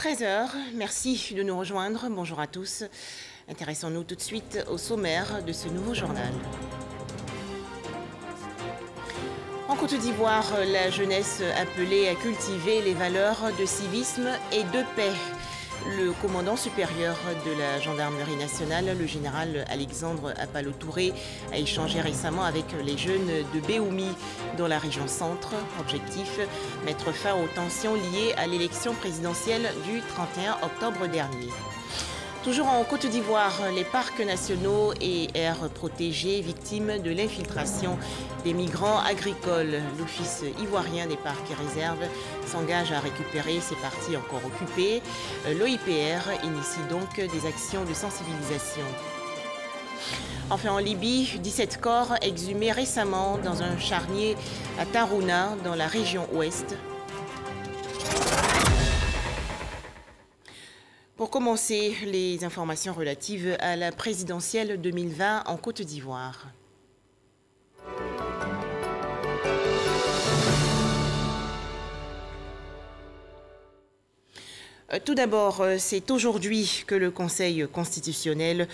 13h, merci de nous rejoindre. Bonjour à tous. Intéressons-nous tout de suite au sommaire de ce nouveau journal. En Côte d'Ivoire, la jeunesse appelée à cultiver les valeurs de civisme et de paix. Le commandant supérieur de la gendarmerie nationale, le général Alexandre Apalo-Touré, a échangé récemment avec les jeunes de Béoumi dans la région centre. Objectif, mettre fin aux tensions liées à l'élection présidentielle du 31 octobre dernier. Toujours en Côte d'Ivoire, les parcs nationaux et aires protégées victimes de l'infiltration des migrants agricoles. L'Office ivoirien des parcs et réserves s'engage à récupérer ces parties encore occupées. L'OIPR initie donc des actions de sensibilisation. Enfin en Libye, 17 corps exhumés récemment dans un charnier à Tarouna, dans la région ouest. Pour commencer, les informations relatives à la présidentielle 2020 en Côte d'Ivoire. Tout d'abord, c'est aujourd'hui que le Conseil constitutionnel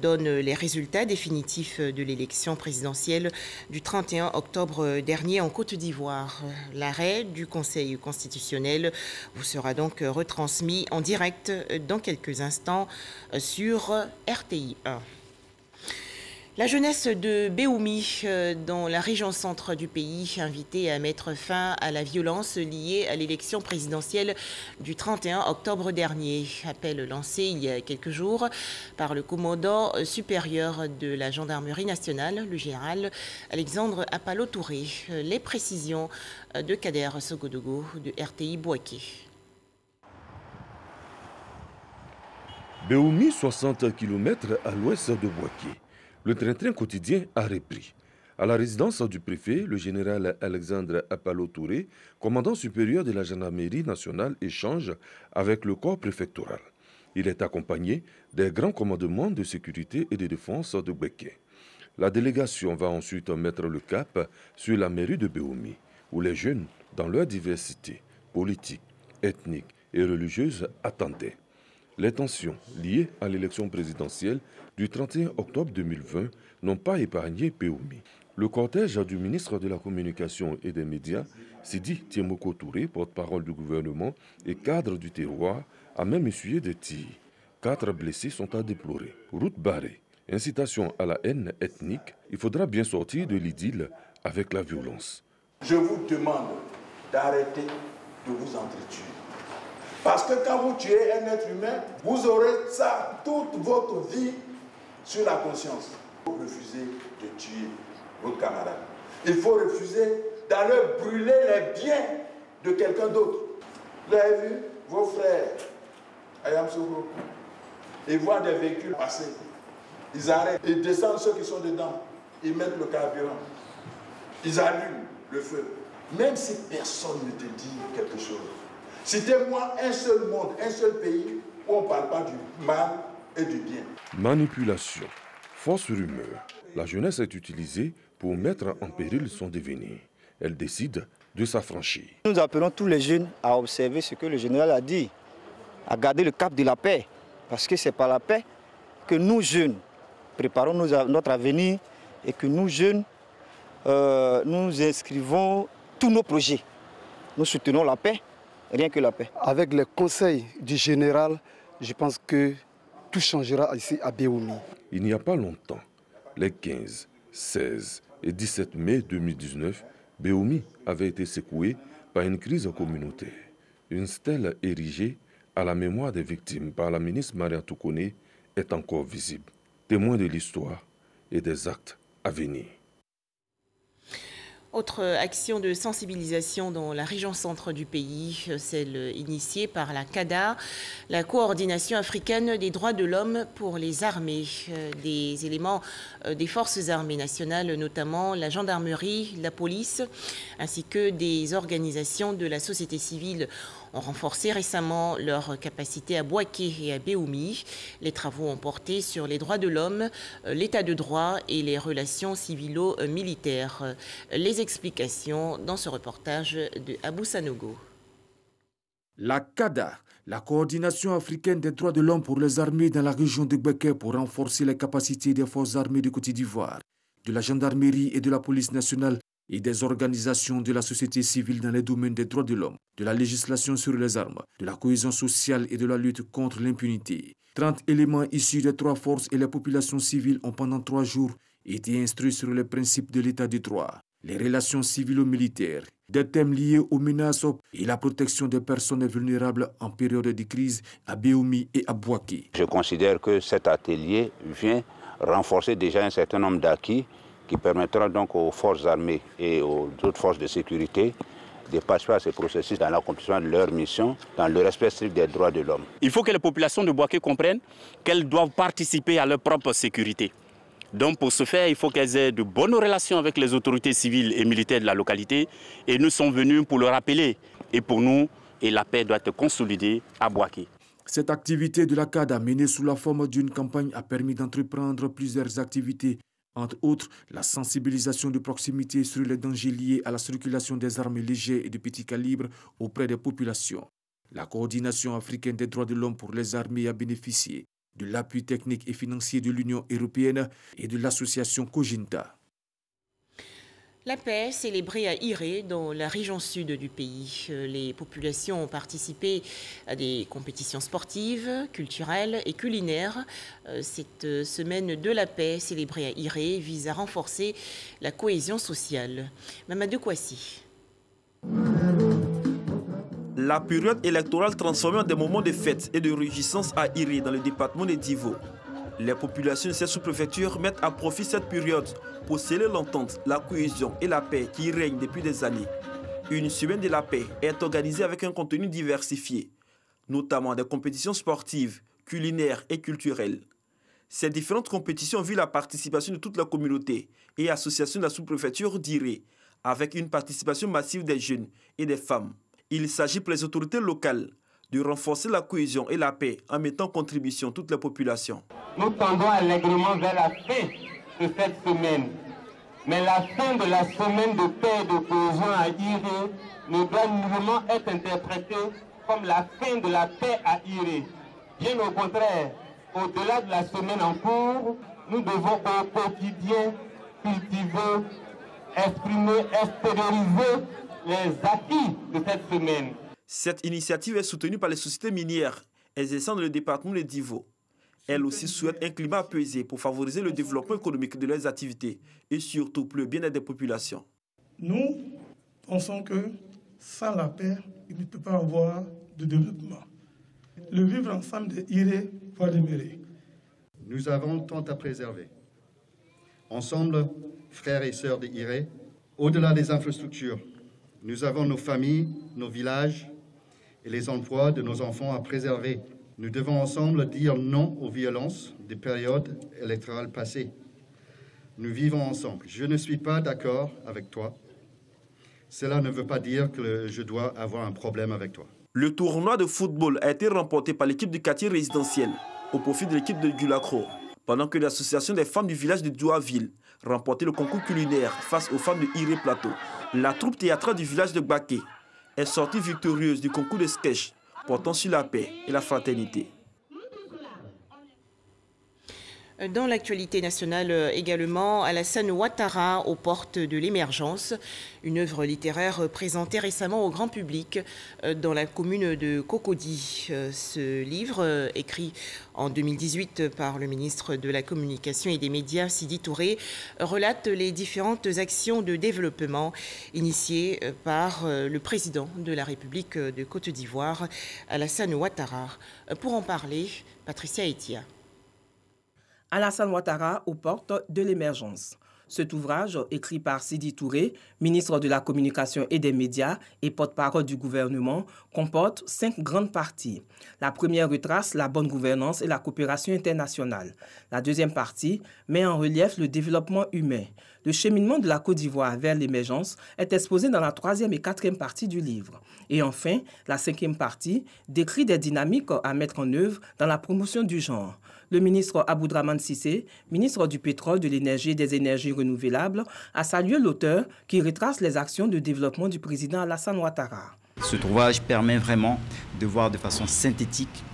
donne les résultats définitifs de l'élection présidentielle du 31 octobre dernier en Côte d'Ivoire. L'arrêt du Conseil constitutionnel vous sera donc retransmis en direct dans quelques instants sur RTI 1. La jeunesse de Béoumi, dans la région centre du pays, invitée à mettre fin à la violence liée à l'élection présidentielle du 31 octobre dernier. Appel lancé il y a quelques jours par le commandant supérieur de la gendarmerie nationale, le général Alexandre Apalo-Touré. Les précisions de Kader Sogodogo de RTI Bouaké. Béoumi, 60 km à l'ouest de Bouaké. Le train-train quotidien a repris. À la résidence du préfet, le général Alexandre Apalo-Touré, commandant supérieur de la gendarmerie nationale, échange avec le corps préfectoral. Il est accompagné des grands commandements de sécurité et de défense de Bouaké. La délégation va ensuite mettre le cap sur la mairie de Béoumi, où les jeunes, dans leur diversité politique, ethnique et religieuse, attendaient. Les tensions liées à l'élection présidentielle du 31 octobre 2020 n'ont pas épargné Béoumi. Le cortège du ministre de la Communication et des Médias, Sidi Tiemoko Touré, porte-parole du gouvernement et cadre du terroir, a même essuyé des tirs. 4 blessés sont à déplorer. Route barrée, incitation à la haine ethnique, il faudra bien sortir de l'idylle avec la violence. Je vous demande d'arrêter de vous entretuer. Parce que quand vous tuez un être humain, vous aurez ça toute votre vie sur la conscience. Il faut refuser de tuer votre camarade. Il faut refuser d'aller brûler les biens de quelqu'un d'autre. Vous avez vu vos frères à Yamsougou, ils voient des véhicules passer. Ils arrêtent, ils descendent ceux qui sont dedans, ils mettent le carburant, ils allument le feu. Même si personne ne te dit quelque chose. Citez-moi un seul monde, un seul pays où on ne parle pas du mal et du bien. Manipulation, fausse rumeur. La jeunesse est utilisée pour mettre en péril son devenir. Elle décide de s'affranchir. Nous appelons tous les jeunes à observer ce que le général a dit, à garder le cap de la paix. Parce que c'est par la paix que nous jeunes préparons notre avenir et que nous jeunes, nous inscrivons tous nos projets. Nous soutenons la paix. Rien que la paix. Avec les conseils du général, je pense que tout changera ici à Béoumi. Il n'y a pas longtemps, les 15, 16 et 17 mai 2019, Béoumi avait été secoué par une crise communautaire. Une stèle érigée à la mémoire des victimes par la ministre Maria Toukoné est encore visible, témoin de l'histoire et des actes à venir. Autre action de sensibilisation dans la région centre du pays, celle initiée par la CADA, la Coordination africaine des droits de l'homme pour les armées. Des éléments des forces armées nationales, notamment la gendarmerie, la police, ainsi que des organisations de la société civile ont renforcé récemment leur capacité à Bouaké et à Béoumi. Les travaux ont porté sur les droits de l'homme, l'état de droit et les relations civilo-militaires. Les explications dans ce reportage de Abou Sanogo. La CADA, la Coordination africaine des droits de l'homme pour les armées dans la région de Bouaké pour renforcer les capacités des forces armées de Côte d'Ivoire, de la gendarmerie et de la police nationale et des organisations de la société civile dans les domaines des droits de l'homme, de la législation sur les armes, de la cohésion sociale et de la lutte contre l'impunité. 30 éléments issus des 3 forces et les populations civiles ont pendant 3 jours été instruits sur les principes de l'état de droit, les relations civilo-militaires, des thèmes liés aux menaces et la protection des personnes vulnérables en période de crise à Béoumi et à Bouaké. Je considère que cet atelier vient renforcer déjà un certain nombre d'acquis qui permettra donc aux forces armées et aux autres forces de sécurité de participer à ces processus dans l'accomplissement de leur mission, dans le respect strict des droits de l'homme. Il faut que les populations de Bouaké comprennent qu'elles doivent participer à leur propre sécurité. Donc pour ce faire, il faut qu'elles aient de bonnes relations avec les autorités civiles et militaires de la localité. Et nous sommes venus pour le rappeler. Et pour nous, la paix doit être consolidée à Bouaké. Cette activité de la CADA menée sous la forme d'une campagne a permis d'entreprendre plusieurs activités, entre autres la sensibilisation de proximité sur les dangers liés à la circulation des armes légères et de petit calibre auprès des populations. La Coordination africaine des droits de l'homme pour les armées a bénéficié de l'appui technique et financier de l'Union européenne et de l'association Cojinta. La paix célébrée à Iré, dans la région sud du pays. Les populations ont participé à des compétitions sportives, culturelles et culinaires. Cette semaine de la paix célébrée à Iré vise à renforcer la cohésion sociale. Mamadou Kouassi. La période électorale transformée en des moments de fête et de réjouissance à Iré dans le département de Divo. Les populations de cette sous-préfecture mettent à profit cette période pour sceller l'entente, la cohésion et la paix qui règnent depuis des années. Une semaine de la paix est organisée avec un contenu diversifié, notamment des compétitions sportives, culinaires et culturelles. Ces différentes compétitions ont vu la participation de toute la communauté et associations de la sous-préfecture d'Iré, avec une participation massive des jeunes et des femmes. Il s'agit pour les autorités locales de renforcer la cohésion et la paix en mettant en contribution toutes les populations. Nous tendons allègrement vers la fin de cette semaine. Mais la fin de la semaine de paix et de cohésion à Iré ne doit nullement être interprétée comme la fin de la paix à Iré. Bien au contraire, au-delà de la semaine en cours, nous devons au quotidien cultiver, exprimer, extérioriser les acquis de cette semaine. Cette initiative est soutenue par les sociétés minières exerçant dans le département de Divo. Elles aussi souhaitent un climat apaisé pour favoriser le développement économique de leurs activités et surtout pour le bien-être des populations. Nous pensons que sans la paix, il ne peut pas y avoir de développement. Le vivre ensemble de Iré va demeurer. Nous avons tant à préserver. Ensemble, frères et sœurs de Iré, au-delà des infrastructures, nous avons nos familles, nos villages et les emplois de nos enfants à préserver. Nous devons ensemble dire non aux violences des périodes électorales passées. Nous vivons ensemble. Je ne suis pas d'accord avec toi. Cela ne veut pas dire que je dois avoir un problème avec toi. Le tournoi de football a été remporté par l'équipe du quartier résidentiel au profit de l'équipe de Gulacro, pendant que l'association des femmes du village de Douaville remportait le concours culinaire face aux femmes de Iré Plateau. La troupe théâtrale du village de Baké est sortie victorieuse du concours de sketch portant sur la paix et la fraternité. Dans l'actualité nationale également, Alassane Ouattara aux portes de l'émergence, une œuvre littéraire présentée récemment au grand public dans la commune de Cocody. Ce livre, écrit en 2018 par le ministre de la Communication et des Médias, Sidi Touré, relate les différentes actions de développement initiées par le président de la République de Côte d'Ivoire, Alassane Ouattara. Pour en parler, Patricia Etia. Alassane Ouattara aux portes de l'émergence. Cet ouvrage, écrit par Sidi Touré, ministre de la Communication et des Médias et porte-parole du gouvernement, comporte 5 grandes parties. La première retrace la bonne gouvernance et la coopération internationale. La deuxième partie met en relief le développement humain. Le cheminement de la Côte d'Ivoire vers l'émergence est exposé dans la 3e et 4e partie du livre. Et enfin, la 5e partie décrit des dynamiques à mettre en œuvre dans la promotion du genre. Le ministre Aboudraman Sissé, ministre du pétrole, de l'énergie et des énergies renouvelables, a salué l'auteur qui retrace les actions de développement du président Alassane Ouattara. Ce ouvrage permet vraiment de voir de façon synthétique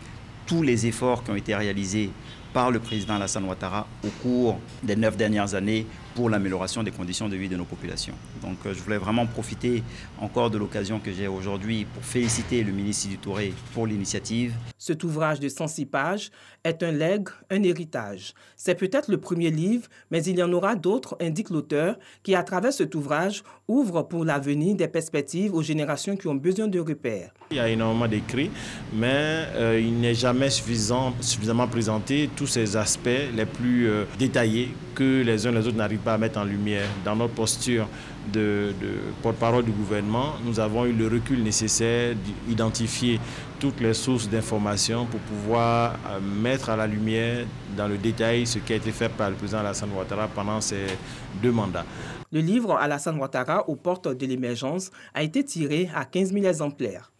tous les efforts qui ont été réalisés par le président Alassane Ouattara au cours des 9 dernières années pour l'amélioration des conditions de vie de nos populations. Donc je voulais vraiment profiter encore de l'occasion que j'ai aujourd'hui pour féliciter le ministre Sidi Touré pour l'initiative. Cet ouvrage de 106 pages est un legs, un héritage. C'est peut-être le premier livre, mais il y en aura d'autres, indique l'auteur, qui à travers cet ouvrage ouvre pour l'avenir des perspectives aux générations qui ont besoin de repères. Il y a énormément d'écrits, mais il n'est jamais suffisamment présenté tous ces aspects les plus détaillés que les uns et les autres n'arrivent pas à mettre en lumière. Dans notre posture de porte-parole du gouvernement, nous avons eu le recul nécessaire d'identifier toutes les sources d'informations pour pouvoir mettre à la lumière dans le détail ce qui a été fait par le président Alassane Ouattara pendant ses 2 mandats. Le livre Alassane Ouattara aux portes de l'émergence a été tiré à 15 000 exemplaires.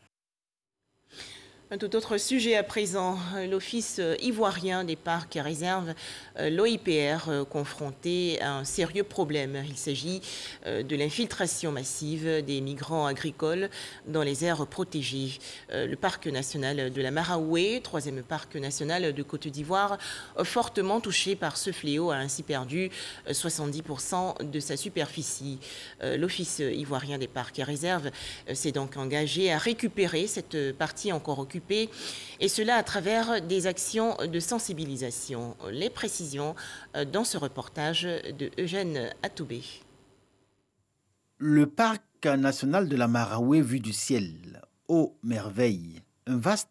Un tout autre sujet à présent, l'Office ivoirien des parcs et réserves, l'OIPR, confronté à un sérieux problème. Il s'agit de l'infiltration massive des migrants agricoles dans les aires protégées. Le parc national de la Maraoué, 3e parc national de Côte d'Ivoire, fortement touché par ce fléau, a ainsi perdu 70% de sa superficie. L'Office ivoirien des parcs et réserves s'est donc engagé à récupérer cette partie encore occupée, et cela à travers des actions de sensibilisation. Les précisions dans ce reportage de Eugène Atoubé. Le parc national de la Maraoué vu du ciel, ô merveille, un vaste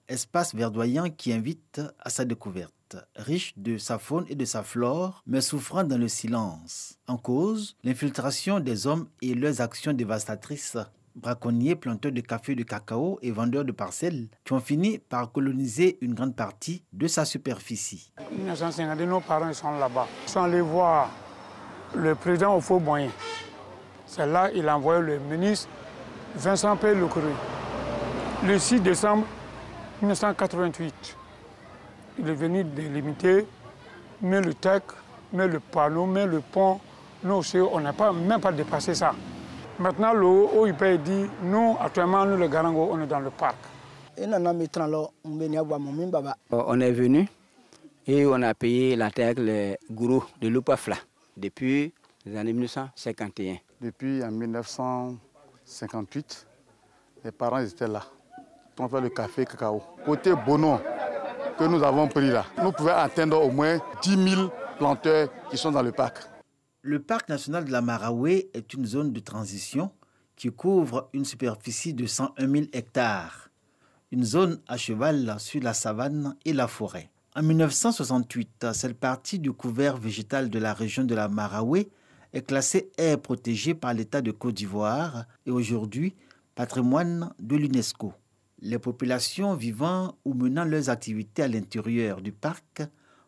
espace verdoyant qui invite à sa découverte, riche de sa faune et de sa flore, mais souffrant dans le silence. En cause, l'infiltration des hommes et leurs actions dévastatrices. Braconniers, planteurs de café, de cacao et vendeurs de parcelles qui ont fini par coloniser une grande partie de sa superficie. En 1950, nos parents sont là-bas. Ils sont allés voir le président au Faux-Moyen. C'est là qu'il a envoyé le ministre Vincent P. Lecru. Le 6 décembre 1988, il est venu délimiter, mais le TEC, mais le panneau, mais le pont. Nous aussi, on n'a même pas dépassé ça. Maintenant, le OIP dit, nous, actuellement, nous, le Garango, on est dans le parc. On est venu et on a payé la terre, le gourou de l'Upafla, depuis les années 1951. Depuis en 1958, les parents étaient là. On fait le café cacao. Côté Bono, que nous avons pris là, nous pouvons atteindre au moins 10 000 planteurs qui sont dans le parc. Le parc national de la Maraoué est une zone de transition qui couvre une superficie de 101 000 hectares. Une zone à cheval sur la savane et la forêt. En 1968, cette partie du couvert végétal de la région de la Maraoué est classée aire protégée par l'État de Côte d'Ivoire et aujourd'hui patrimoine de l'UNESCO. Les populations vivant ou menant leurs activités à l'intérieur du parc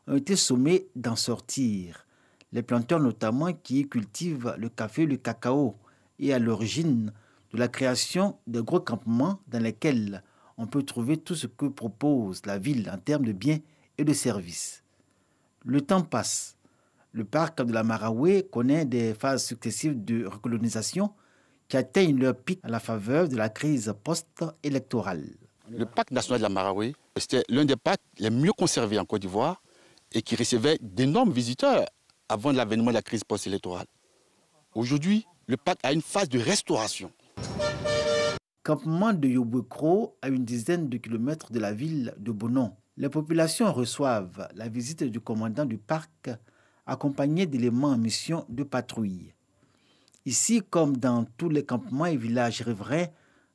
ont été sommées d'en sortir. Les planteurs notamment qui y cultivent le café et le cacao et à l'origine de la création de gros campements dans lesquels on peut trouver tout ce que propose la ville en termes de biens et de services. Le temps passe. Le parc de la Maraoué connaît des phases successives de recolonisation qui atteignent leur pic à la faveur de la crise post-électorale. Le parc national de la Maraoué, c'était l'un des parcs les mieux conservés en Côte d'Ivoire et qui recevait d'énormes visiteurs avant l'avènement de la crise post-électorale. Aujourd'hui, le parc a une phase de restauration. Campement de Yobouekro, à une dizaine de kilomètres de la ville de Bonon. Les populations reçoivent la visite du commandant du parc, accompagné d'éléments en mission de patrouille. Ici, comme dans tous les campements et villages riverains,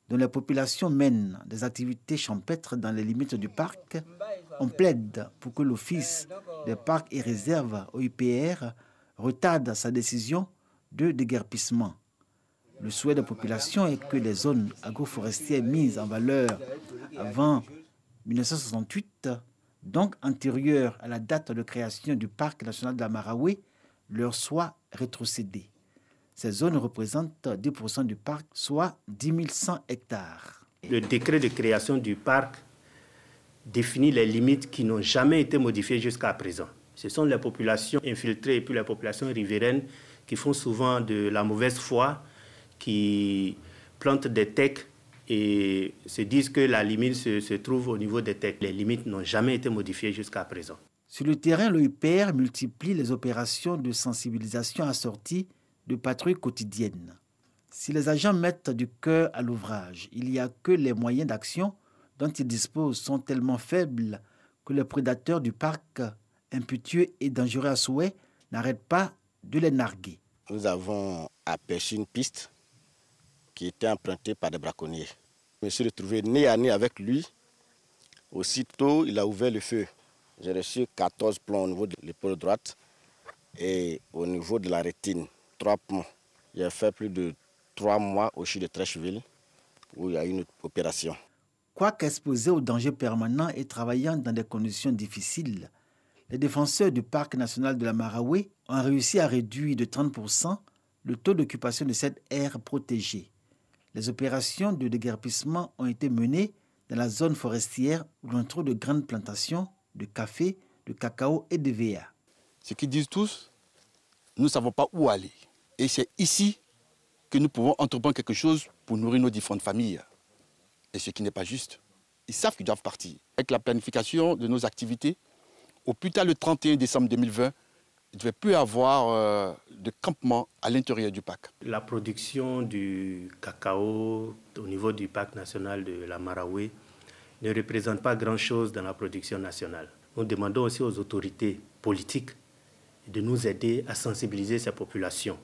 dont les populations mènent des activités champêtres dans les limites du parc, on plaide pour que l'Office des parcs et réserves OIPR retarde sa décision de déguerpissement. Le souhait de la population est que les zones agroforestières mises en valeur avant 1968, donc antérieures à la date de création du parc national de la Maraoué, leur soient rétrocédées. Ces zones représentent 10% du parc, soit 10 100 hectares. Le décret de création du parc définit les limites qui n'ont jamais été modifiées jusqu'à présent. Ce sont les populations infiltrées et puis les populations riveraines qui font souvent de la mauvaise foi, qui plantent des tecs et se disent que la limite se trouve au niveau des têtes. Les limites n'ont jamais été modifiées jusqu'à présent. Sur le terrain, l'OIPR multiplie les opérations de sensibilisation assorties de patrouilles quotidiennes. Si les agents mettent du cœur à l'ouvrage, il n'y a que les moyens d'action dont ils disposent sont tellement faibles que les prédateurs du parc, impétueux et dangereux à souhait, n'arrêtent pas de les narguer. Nous avons aperçu une piste qui était empruntée par des braconniers. Je me suis retrouvé nez à nez avec lui. Aussitôt, il a ouvert le feu. J'ai reçu 14 plombs au niveau de l'épaule droite et au niveau de la rétine, 3 plombs. J'ai fait plus de 3 mois au CHU de Trècheville où il y a eu une opération. Quoique exposés au danger permanent et travaillant dans des conditions difficiles, les défenseurs du parc national de la Marawe ont réussi à réduire de 30% le taux d'occupation de cette aire protégée. Les opérations de déguerpissement ont été menées dans la zone forestière où l'on trouve de grandes plantations de café, de cacao et de VA. Ce qu'ils disent tous, nous ne savons pas où aller. Et c'est ici que nous pouvons entreprendre quelque chose pour nourrir nos différentes familles. Et ce qui n'est pas juste. Ils savent qu'ils doivent partir. Avec la planification de nos activités, au plus tard le 31 décembre 2020, il ne devait plus y avoir de campement à l'intérieur du parc. La production du cacao au niveau du parc national de la Marawe ne représente pas grand-chose dans la production nationale. Nous demandons aussi aux autorités politiques de nous aider à sensibiliser ces populations.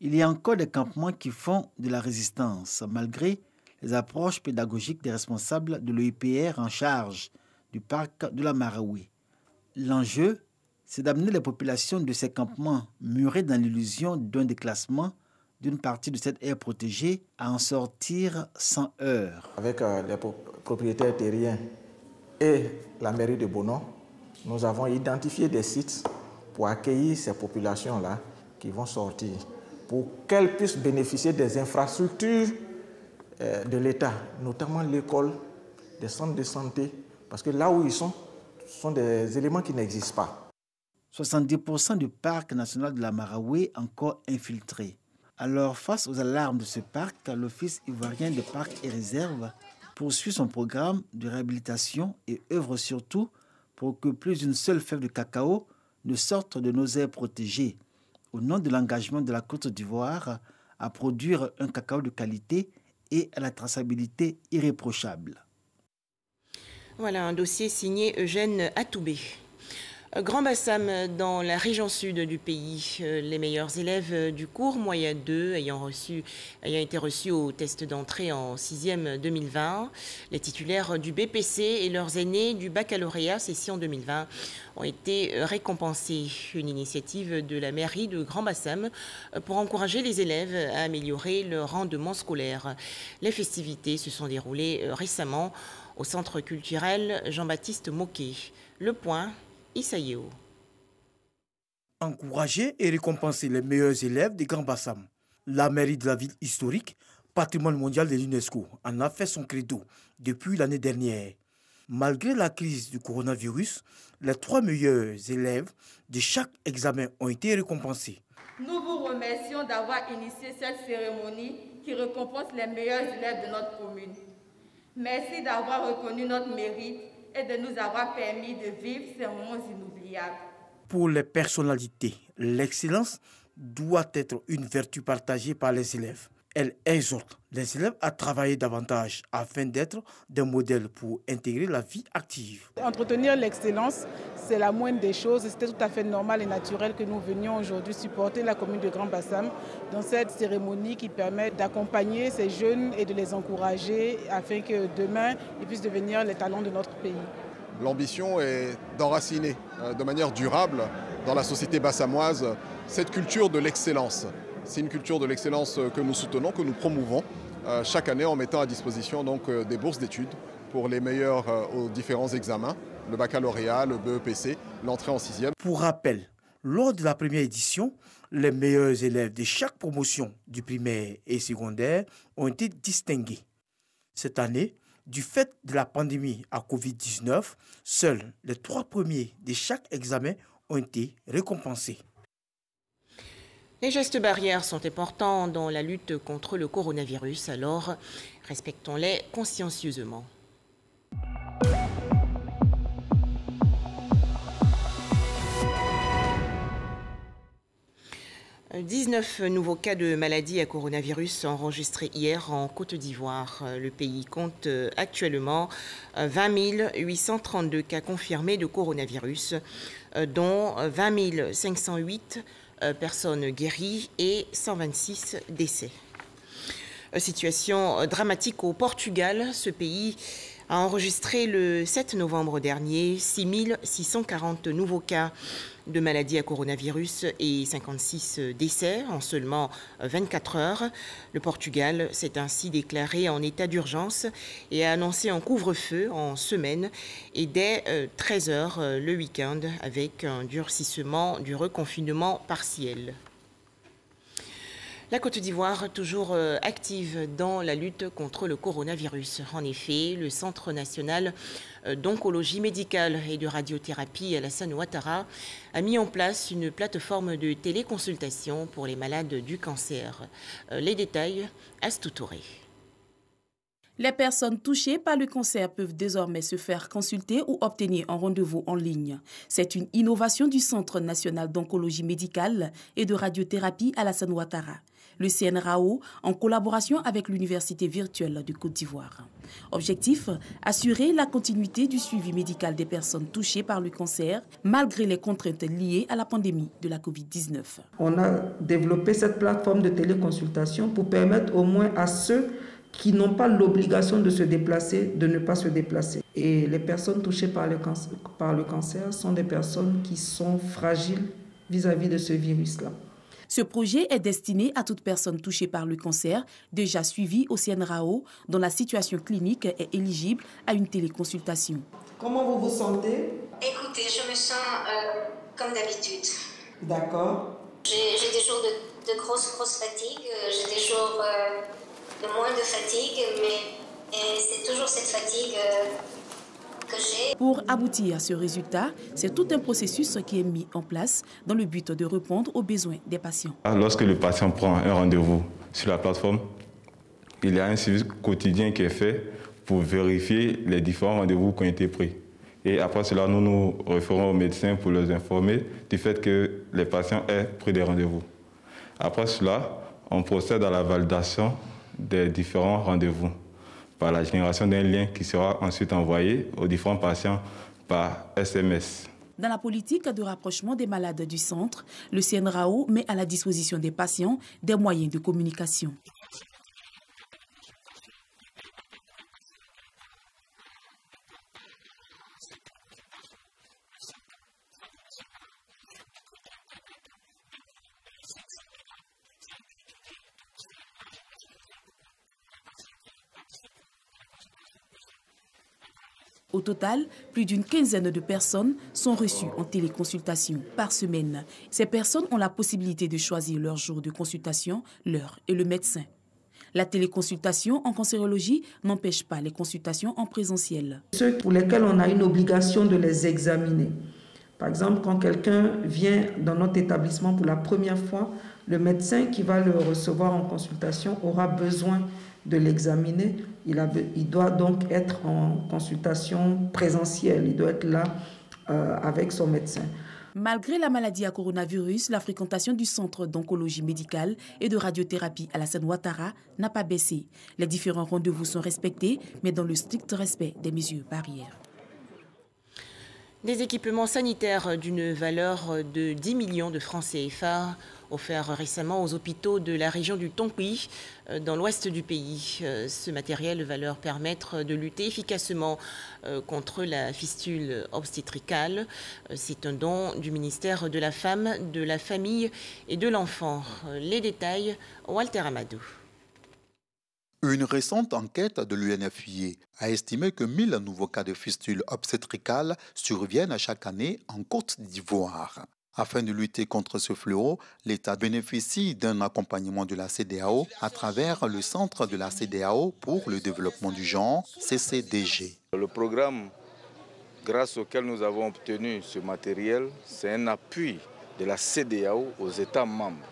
Il y a encore des campements qui font de la résistance, malgré les approches pédagogiques des responsables de l'OIPR en charge du parc de la Marawe. L'enjeu, c'est d'amener les populations de ces campements murés dans l'illusion d'un déclassement d'une partie de cette aire protégée à en sortir sans heurts. Avec les propriétaires terriens et la mairie de Bono, nous avons identifié des sites pour accueillir ces populations-là qui vont sortir, pour qu'elles puissent bénéficier des infrastructures de l'État, notamment l'école, des centres de santé, parce que là où ils sont, ce sont des éléments qui n'existent pas. 70% du parc national de la Marawe encore infiltré. Alors, face aux alarmes de ce parc, l'Office ivoirien des parcs et réserves poursuit son programme de réhabilitation et œuvre surtout pour que plus d'une seule fève de cacao ne sorte de nos aires protégées, au nom de l'engagement de la Côte d'Ivoire à produire un cacao de qualité et à la traçabilité irréprochable. Voilà un dossier signé Eugène Atoubé. Grand Bassam, dans la région sud du pays, les meilleurs élèves du cours moyen 2 ayant été reçus au test d'entrée en 6e 2020, les titulaires du BPC et leurs aînés du baccalauréat session 2020 ont été récompensés. Une initiative de la mairie de Grand Bassam pour encourager les élèves à améliorer leur rendement scolaire. Les festivités se sont déroulées récemment au centre culturel Jean-Baptiste Moquet. Le point, Issaïo. Encourager et récompenser les meilleurs élèves de Grand Bassam. La mairie de la ville historique, patrimoine mondial de l'UNESCO, en a fait son credo depuis l'année dernière. Malgré la crise du coronavirus, les 3 meilleurs élèves de chaque examen ont été récompensés. Nous vous remercions d'avoir initié cette cérémonie qui récompense les meilleurs élèves de notre commune. Merci d'avoir reconnu notre mérite et de nous avoir permis de vivre ces moments inoubliables. Pour les personnalités, l'excellence doit être une vertu partagée par les élèves. Elle exhorte les élèves à travailler davantage afin d'être des modèles pour intégrer la vie active. Entretenir l'excellence, c'est la moindre des choses. C'était tout à fait normal et naturel que nous venions aujourd'hui supporter la commune de Grand Bassam dans cette cérémonie qui permet d'accompagner ces jeunes et de les encourager afin que demain, ils puissent devenir les talents de notre pays. L'ambition est d'enraciner de manière durable dans la société bassamoise cette culture de l'excellence. C'est une culture de l'excellence que nous soutenons, que nous promouvons chaque année en mettant à disposition donc, des bourses d'études pour les meilleurs aux différents examens, le baccalauréat, le BEPC, l'entrée en 6e. Pour rappel, lors de la première édition, les meilleurs élèves de chaque promotion du primaire et secondaire ont été distingués. Cette année, du fait de la pandémie à Covid-19, seuls les 3 premiers de chaque examen ont été récompensés. Les gestes barrières sont importants dans la lutte contre le coronavirus, alors respectons-les consciencieusement. 19 nouveaux cas de maladie à coronavirus enregistrés hier en Côte d'Ivoire. Le pays compte actuellement 20 832 cas confirmés de coronavirus, dont 20 508 personnes guéries et 126 décès. Situation dramatique au Portugal. Ce pays a enregistré le 7 novembre dernier 6 640 nouveaux cas de maladie à coronavirus et 56 décès en seulement 24 heures. Le Portugal s'est ainsi déclaré en état d'urgence et a annoncé un couvre-feu en semaine et dès 13 heures le week-end avec un durcissement du reconfinement partiel. La Côte d'Ivoire, toujours active dans la lutte contre le coronavirus. En effet, le Centre national d'oncologie médicale et de radiothérapie Alassane Ouattara a mis en place une plateforme de téléconsultation pour les malades du cancer. Les détails, Astou Touré. Les personnes touchées par le cancer peuvent désormais se faire consulter ou obtenir un rendez-vous en ligne. C'est une innovation du Centre national d'oncologie médicale et de radiothérapie Alassane Ouattara, le CNRAO, en collaboration avec l'Université virtuelle de Côte d'Ivoire. Objectif, assurer la continuité du suivi médical des personnes touchées par le cancer, malgré les contraintes liées à la pandémie de la Covid-19. On a développé cette plateforme de téléconsultation pour permettre au moins à ceux qui n'ont pas l'obligation de se déplacer, de ne pas se déplacer. Et les personnes touchées par le cancer sont des personnes qui sont fragiles vis-à-vis de ce virus-là. Ce projet est destiné à toute personne touchée par le cancer, déjà suivie au CNRAO, dont la situation clinique est éligible à une téléconsultation. Comment vous vous sentez? Écoutez, je me sens comme d'habitude. D'accord. J'ai des jours de grosse fatigue, j'ai des jours de moins de fatigue, mais c'est toujours cette fatigue que j'ai. Pour aboutir à ce résultat, c'est tout un processus qui est mis en place dans le but de répondre aux besoins des patients. Lorsque le patient prend un rendez-vous sur la plateforme, il y a un suivi quotidien qui est fait pour vérifier les différents rendez-vous qui ont été pris. Et après cela, nous nous référons aux médecins pour les informer du fait que les patients aient pris des rendez-vous. Après cela, on procède à la validation des différents rendez-vous par la génération d'un lien qui sera ensuite envoyé aux différents patients par SMS. Dans la politique de rapprochement des malades du centre, le CNRAO met à la disposition des patients des moyens de communication. Au total, plus d'une quinzaine de personnes sont reçues en téléconsultation par semaine. Ces personnes ont la possibilité de choisir leur jour de consultation, l'heure et le médecin. La téléconsultation en cancérologie n'empêche pas les consultations en présentiel. Ceux pour lesquels on a une obligation de les examiner. Par exemple, quand quelqu'un vient dans notre établissement pour la première fois, le médecin qui va le recevoir en consultation aura besoin de l'examiner. Il doit donc être en consultation présentielle, il doit être là avec son médecin. Malgré la maladie à coronavirus, la fréquentation du centre d'oncologie médicale et de radiothérapie Alassane Ouattara n'a pas baissé. Les différents rendez-vous sont respectés, mais dans le strict respect des mesures barrières. Des équipements sanitaires d'une valeur de 10 millions de francs CFA offerts récemment aux hôpitaux de la région du Tonkoui, dans l'ouest du pays. Ce matériel va leur permettre de lutter efficacement contre la fistule obstétricale. C'est un don du ministère de la Femme, de la Famille et de l'Enfant. Les détails, Walter Amadou. Une récente enquête de l'UNFPA a estimé que 1000 nouveaux cas de fistule obstétricale surviennent chaque année en Côte d'Ivoire. Afin de lutter contre ce fléau, l'État bénéficie d'un accompagnement de la CEDEAO à travers le Centre de la CEDEAO pour le développement du genre, CCDG. Le programme grâce auquel nous avons obtenu ce matériel, c'est un appui de la CEDEAO aux États membres.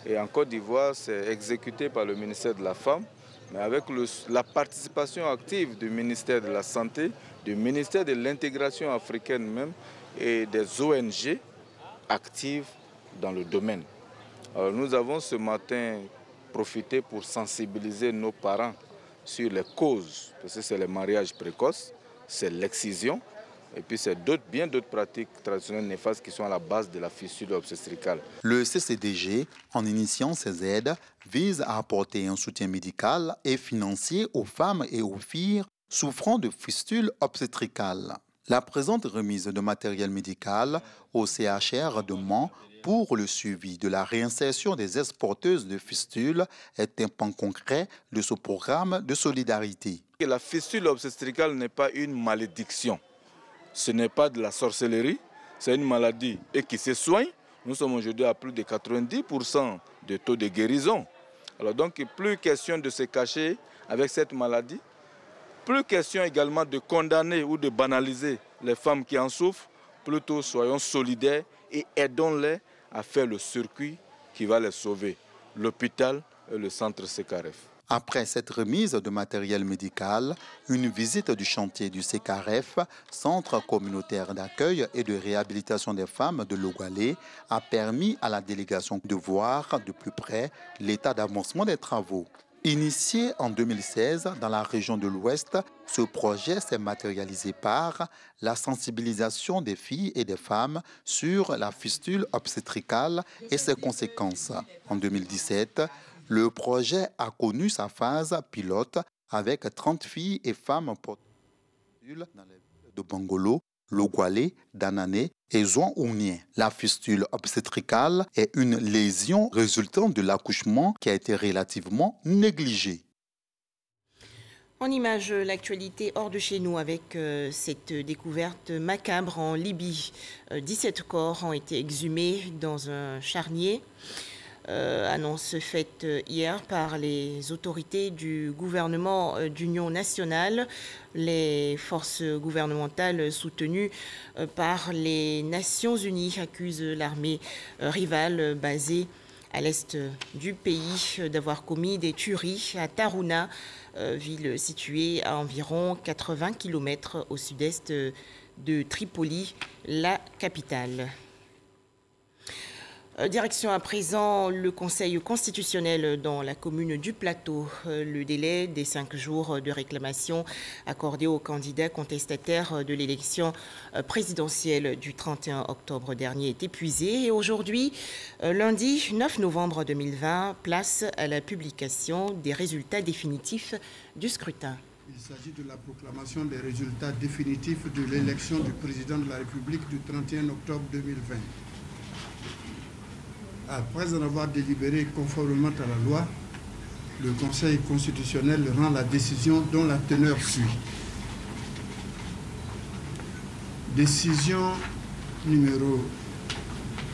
Et en Côte d'Ivoire, c'est exécuté par le ministère de la Femme, mais avec la participation active du ministère de la Santé, du ministère de l'intégration africaine même et des ONG actives dans le domaine. Alors, nous avons ce matin profité pour sensibiliser nos parents sur les causes, parce que c'est le mariage précoce, c'est l'excision, et puis c'est bien d'autres pratiques traditionnelles néfastes qui sont à la base de la fistule obstétricale. Le CCDG, en initiant ces aides, vise à apporter un soutien médical et financier aux femmes et aux filles souffrant de fistules obstétricales. La présente remise de matériel médical au CHR de Mans pour le suivi de la réinsertion des exporteuses de fistules est un pan concret de ce programme de solidarité. La fistule obstétricale n'est pas une malédiction. Ce n'est pas de la sorcellerie, c'est une maladie et qui se soigne. Nous sommes aujourd'hui à plus de 90% de taux de guérison. Alors donc, plus question de se cacher avec cette maladie, plus question également de condamner ou de banaliser les femmes qui en souffrent. Plutôt soyons solidaires et aidons-les à faire le circuit qui va les sauver, l'hôpital et le centre CKRF. Après cette remise de matériel médical, une visite du chantier du CKRF, Centre communautaire d'accueil et de réhabilitation des femmes de Logwalé, a permis à la délégation de voir de plus près l'état d'avancement des travaux. Initié en 2016 dans la région de l'Ouest, ce projet s'est matérialisé par la sensibilisation des filles et des femmes sur la fistule obstétricale et ses conséquences. En 2017, le projet a connu sa phase pilote avec 30 filles et femmes porteuses dans les villes de Bangolo, Logwalé, Danané et Zouan-Ounien. La fistule obstétricale est une lésion résultant de l'accouchement qui a été relativement négligée. En image, l'actualité hors de chez nous avec cette découverte macabre en Libye. 17 corps ont été exhumés dans un charnier. Annonce faite hier par les autorités du gouvernement d'union nationale. Les forces gouvernementales soutenues par les Nations Unies accusent l'armée rivale basée à l'est du pays d'avoir commis des tueries à Tarouna, ville située à environ 80 km au sud-est de Tripoli, la capitale. Direction à présent le Conseil constitutionnel dans la commune du Plateau. Le délai des 5 jours de réclamation accordé aux candidats contestataires de l'élection présidentielle du 31 octobre dernier est épuisé. Et aujourd'hui, lundi 9 novembre 2020, place à la publication des résultats définitifs du scrutin. Il s'agit de la proclamation des résultats définitifs de l'élection du président de la République du 31 octobre 2020. Après en avoir délibéré conformément à la loi, le Conseil constitutionnel rend la décision dont la teneur suit. Décision numéro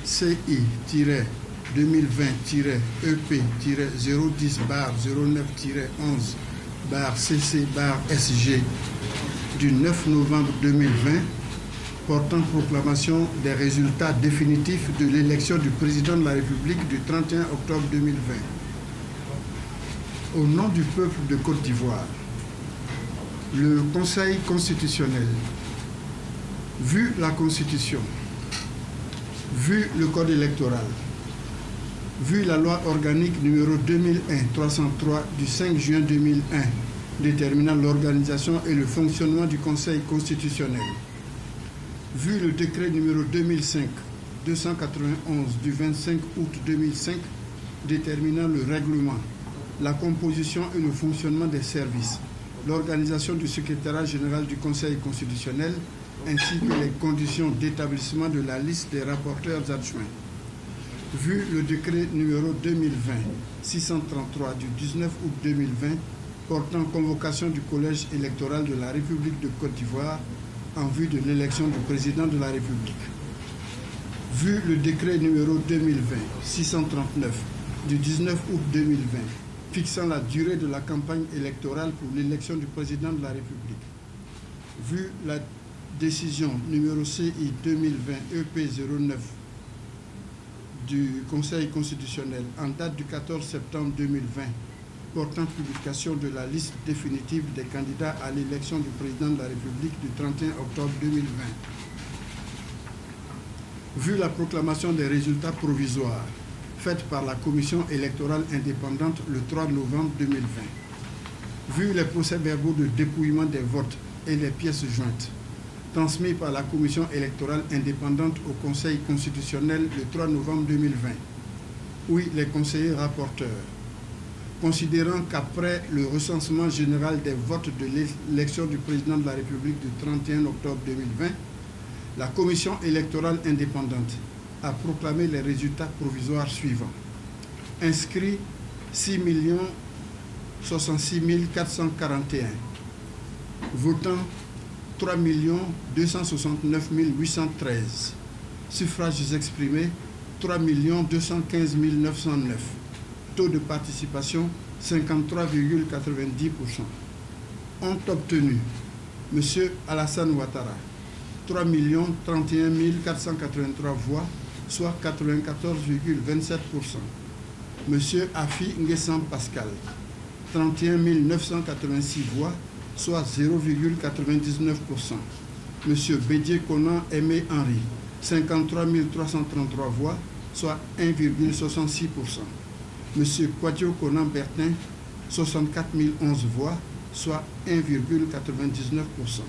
CI-2020-010-09-CC-SG du 9 novembre 2020 portant proclamation des résultats définitifs de l'élection du président de la République du 31 octobre 2020. Au nom du peuple de Côte d'Ivoire, le Conseil constitutionnel, vu la Constitution, vu le Code électoral, vu la loi organique numéro 2001-303 du 5 juin 2001 déterminant l'organisation et le fonctionnement du Conseil constitutionnel, vu le décret numéro 2005-291 du 25 août 2005 déterminant le règlement, la composition et le fonctionnement des services, l'organisation du secrétariat général du Conseil constitutionnel ainsi que les conditions d'établissement de la liste des rapporteurs adjoints. Vu le décret numéro 2020-633 du 19 août 2020 portant convocation du collège électoral de la République de Côte d'Ivoire en vue de l'élection du président de la République. Vu le décret numéro 2020-639 du 19 août 2020 fixant la durée de la campagne électorale pour l'élection du président de la République. Vu la décision numéro CI 2020-EP09 du Conseil constitutionnel en date du 14 septembre 2020 portant publication de la liste définitive des candidats à l'élection du président de la République du 31 octobre 2020. Vu la proclamation des résultats provisoires faite par la Commission électorale indépendante le 3 novembre 2020, vu les procès-verbaux de dépouillement des votes et les pièces jointes, transmis par la Commission électorale indépendante au Conseil constitutionnel le 3 novembre 2020, oui, les conseillers rapporteurs, considérant qu'après le recensement général des votes de l'élection du président de la République du 31 octobre 2020, la Commission électorale indépendante a proclamé les résultats provisoires suivants. Inscrits 6 066 441, votant 3 269 813, suffrages exprimés 3 215 909, taux de participation 53,90%. Ont obtenu M. Alassane Ouattara 3 031 483 voix, soit 94,27%. M. Afi Nguessam Pascal 31 986 voix, soit 0,99%. M. Bédié Conan Aimé Henri 53 333 voix, soit 1,66%. M. Kwadjo Conan Bertin 64 011 voix, soit 1,99%.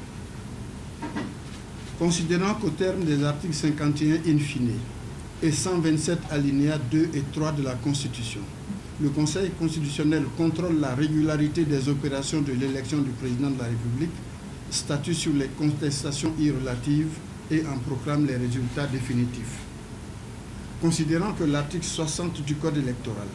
Considérant qu'au terme des articles 51 in fine et 127 alinéas 2 et 3 de la Constitution, le Conseil constitutionnel contrôle la régularité des opérations de l'élection du président de la République, statue sur les contestations irrelatives et en proclame les résultats définitifs. Considérant que l'article 60 du Code électoral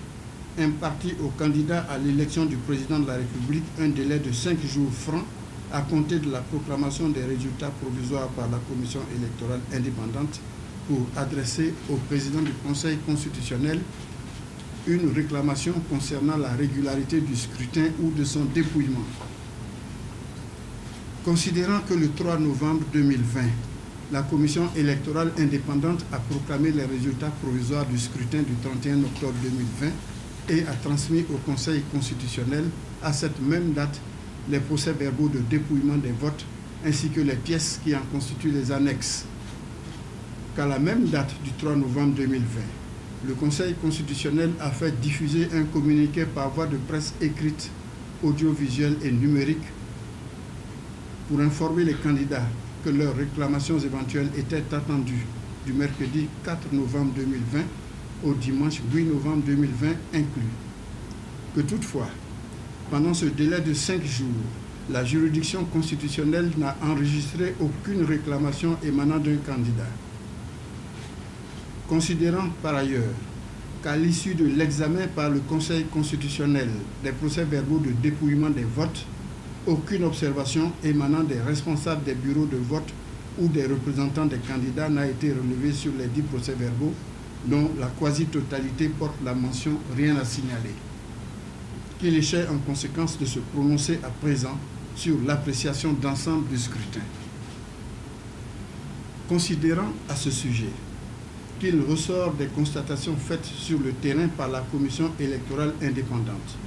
impartit aux candidats à l'élection du président de la République un délai de 5 jours francs à compter de la proclamation des résultats provisoires par la Commission électorale indépendante pour adresser au président du Conseil constitutionnel une réclamation concernant la régularité du scrutin ou de son dépouillement. Considérant que le 3 novembre 2020, la Commission électorale indépendante a proclamé les résultats provisoires du scrutin du 31 octobre 2020 et a transmis au Conseil constitutionnel à cette même date les procès-verbaux de dépouillement des votes ainsi que les pièces qui en constituent les annexes. Qu'à la même date du 3 novembre 2020, le Conseil constitutionnel a fait diffuser un communiqué par voie de presse écrite, audiovisuelle et numérique pour informer les candidats que leurs réclamations éventuelles étaient attendues du mercredi 4 novembre 2020 au dimanche 8 novembre 2020 inclus. Que toutefois, pendant ce délai de 5 jours, la juridiction constitutionnelle n'a enregistré aucune réclamation émanant d'un candidat. Considérant par ailleurs qu'à l'issue de l'examen par le Conseil constitutionnel des procès-verbaux de dépouillement des votes, aucune observation émanant des responsables des bureaux de vote ou des représentants des candidats n'a été relevée sur les 10 procès-verbaux, dont la quasi-totalité porte la mention « rien à signaler ». Qu'il échait en conséquence de se prononcer à présent sur l'appréciation d'ensemble du scrutin. Considérant à ce sujet qu'il ressort des constatations faites sur le terrain par la Commission électorale indépendante,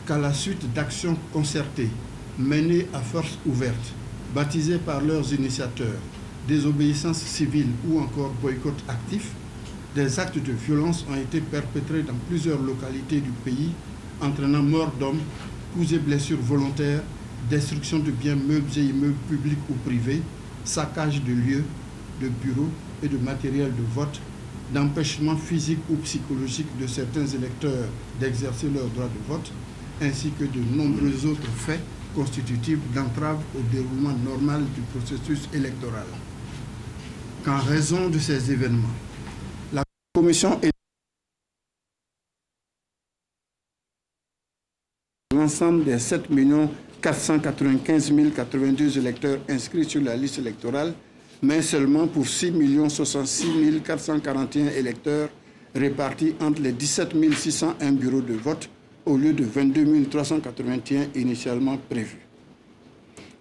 qu'à la suite d'actions concertées menées à force ouverte, baptisées par leurs initiateurs désobéissance civile ou encore boycott actif, des actes de violence ont été perpétrés dans plusieurs localités du pays, entraînant mort d'hommes, coups et blessures volontaires, destruction de biens meubles et immeubles publics ou privés, saccage de lieux, de bureaux et de matériel de vote, d'empêchement physique ou psychologique de certains électeurs d'exercer leur droit de vote, ainsi que de nombreux autres faits constitutifs d'entrave au déroulement normal du processus électoral. Qu'en raison de ces événements, la Commission l'ensemble des 7 495 082 électeurs inscrits sur la liste électorale, mais seulement pour 6 066 441 électeurs répartis entre les 17 601 bureaux de vote au lieu de 22 381 initialement prévus.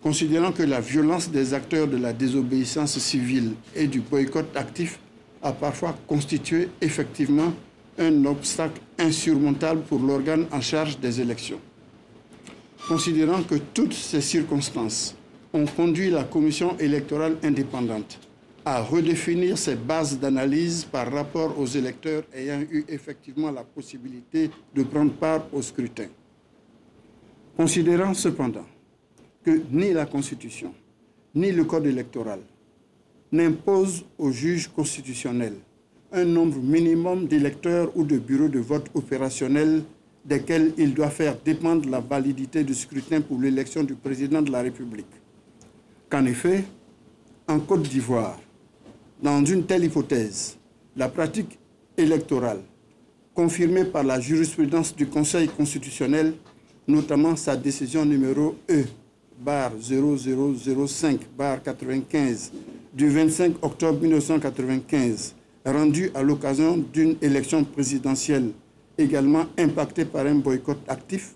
Considérant que la violence des acteurs de la désobéissance civile et du boycott actif a parfois constitué effectivement un obstacle insurmontable pour l'organe en charge des élections. Considérant que toutes ces circonstances ont conduit la Commission électorale indépendante à redéfinir ses bases d'analyse par rapport aux électeurs ayant eu effectivement la possibilité de prendre part au scrutin. Considérant cependant que ni la Constitution, ni le Code électoral n'imposent au juge constitutionnel un nombre minimum d'électeurs ou de bureaux de vote opérationnels desquels il doit faire dépendre la validité du scrutin pour l'élection du président de la République. Qu'en effet, en Côte d'Ivoire, dans une telle hypothèse, la pratique électorale, confirmée par la jurisprudence du Conseil constitutionnel, notamment sa décision numéro E/0005/95 du 25 octobre 1995, rendue à l'occasion d'une élection présidentielle également impactée par un boycott actif,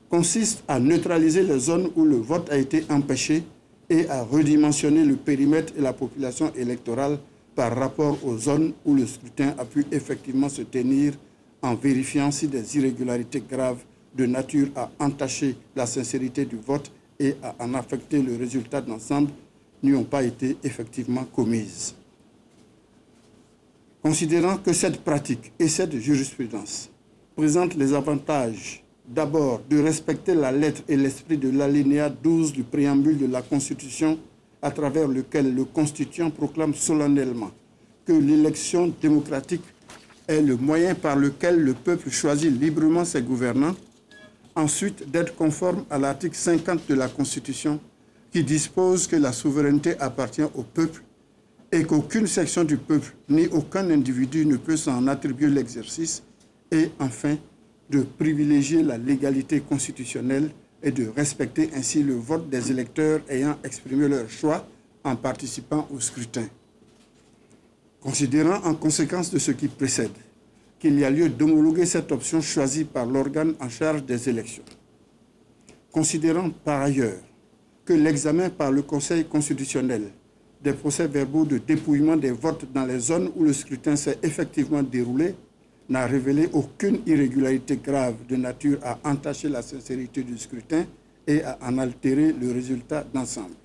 consiste à neutraliser les zones où le vote a été empêché et à redimensionner le périmètre et la population électorale par rapport aux zones où le scrutin a pu effectivement se tenir, en vérifiant si des irrégularités graves de nature à entacher la sincérité du vote et à en affecter le résultat d'ensemble n'y ont pas été effectivement commises. Considérant que cette pratique et cette jurisprudence présentent les avantages d'abord de respecter la lettre et l'esprit de l'alinéa 12 du préambule de la Constitution, à travers lequel le constituant proclame solennellement que l'élection démocratique est le moyen par lequel le peuple choisit librement ses gouvernants. Ensuite, d'être conforme à l'article 50 de la Constitution qui dispose que la souveraineté appartient au peuple et qu'aucune section du peuple ni aucun individu ne peut s'en attribuer l'exercice. Et enfin, de privilégier la légalité constitutionnelle et de respecter ainsi le vote des électeurs ayant exprimé leur choix en participant au scrutin. Considérant en conséquence de ce qui précède qu'il y a lieu d'homologuer cette option choisie par l'organe en charge des élections, considérant par ailleurs que l'examen par le Conseil constitutionnel des procès-verbaux de dépouillement des votes dans les zones où le scrutin s'est effectivement déroulé n'a révélé aucune irrégularité grave de nature à entacher la sincérité du scrutin et à en altérer le résultat d'ensemble.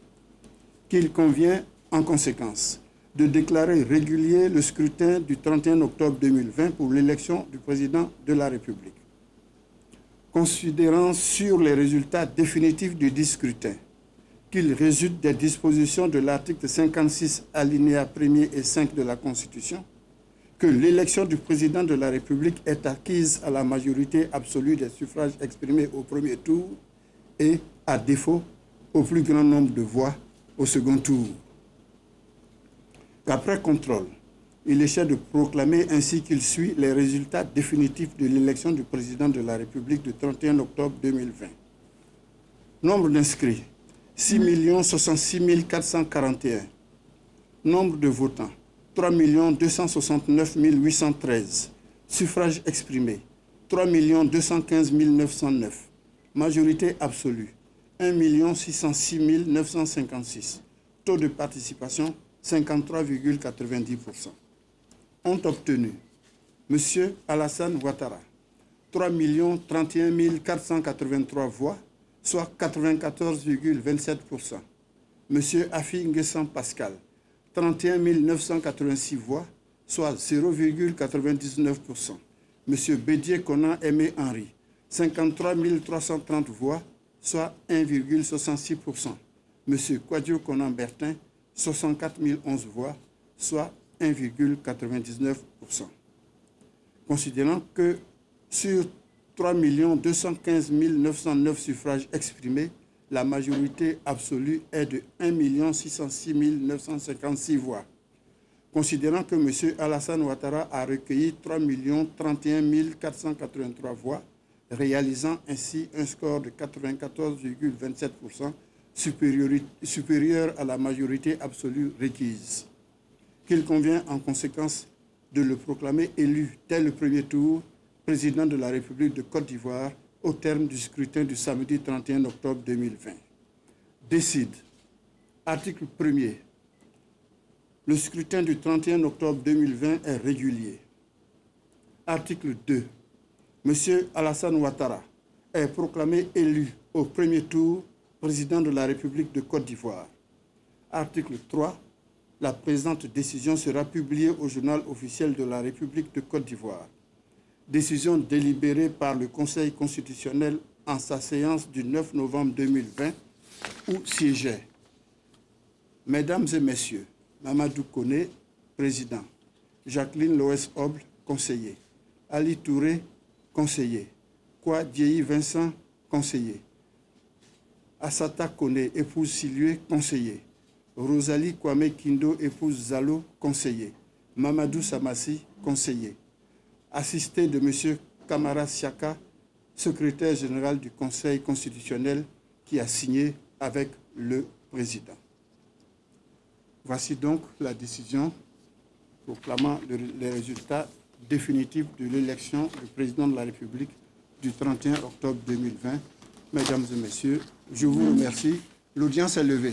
Qu'il convient, en conséquence, de déclarer régulier le scrutin du 31 octobre 2020 pour l'élection du président de la République. Considérant sur les résultats définitifs du dit scrutin qu'il résulte des dispositions de l'article 56 alinéa 1er et 5 de la Constitution, que l'élection du président de la République est acquise à la majorité absolue des suffrages exprimés au premier tour et, à défaut, au plus grand nombre de voix au second tour. Qu'après contrôle, il est de proclamer ainsi qu'il suit les résultats définitifs de l'élection du président de la République du 31 octobre 2020. Nombre d'inscrits, 6 066 441. Nombre de votants, 3 269 813. Suffrages exprimés, 3 215 909. Majorité absolue, 1 606 956. Taux de participation, 53,90%. Ont obtenu M. Alassane Ouattara, 3 031 483 voix, soit 94,27%. M. Afi Nguessan Pascal, 31 986 voix, soit 0,99%. M. Bédier Conan Aimé Henry, 53 330 voix, soit 1,66%. M. Kwadjo Conan Bertin, 64 011 voix, soit 1,99%. Considérant que sur 3 215 909 suffrages exprimés, la majorité absolue est de 1 606 956 voix. Considérant que M. Alassane Ouattara a recueilli 3 031 483 voix, réalisant ainsi un score de 94,27%, supérieur à la majorité absolue requise. Qu'il convient en conséquence de le proclamer élu dès le premier tour président de la République de Côte d'Ivoire au terme du scrutin du samedi 31 octobre 2020. Décide, article 1er, Le scrutin du 31 octobre 2020 est régulier. Article 2. M. Alassane Ouattara est proclamé élu au premier tour président de la République de Côte d'Ivoire. Article 3. La présente décision sera publiée au journal officiel de la République de Côte d'Ivoire. Décision délibérée par le Conseil constitutionnel en sa séance du 9 novembre 2020 où siégeait Mesdames et Messieurs, Mamadou Koné, président, Jacqueline Loès-Oble, conseiller, Ali Touré, conseiller, Kwa Diéhi Vincent, conseiller, Assata Koné, épouse Silué, conseiller, Rosalie Kwame Kindo, épouse Zalo, conseiller, Mamadou Samassi, conseiller, assisté de M. Kamara Siaka, secrétaire général du Conseil constitutionnel, qui a signé avec le président. Voici donc la décision proclamant les résultats définitifs de l'élection du président de la République du 31 octobre 2020. Mesdames et messieurs, je vous remercie. L'audience est levée.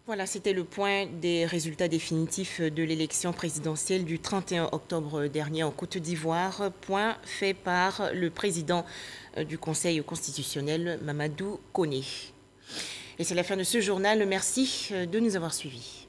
Voilà, c'était le point des résultats définitifs de l'élection présidentielle du 31 octobre dernier en Côte d'Ivoire. Point fait par le président du Conseil constitutionnel, Mamadou Koné. Et c'est la fin de ce journal. Merci de nous avoir suivis.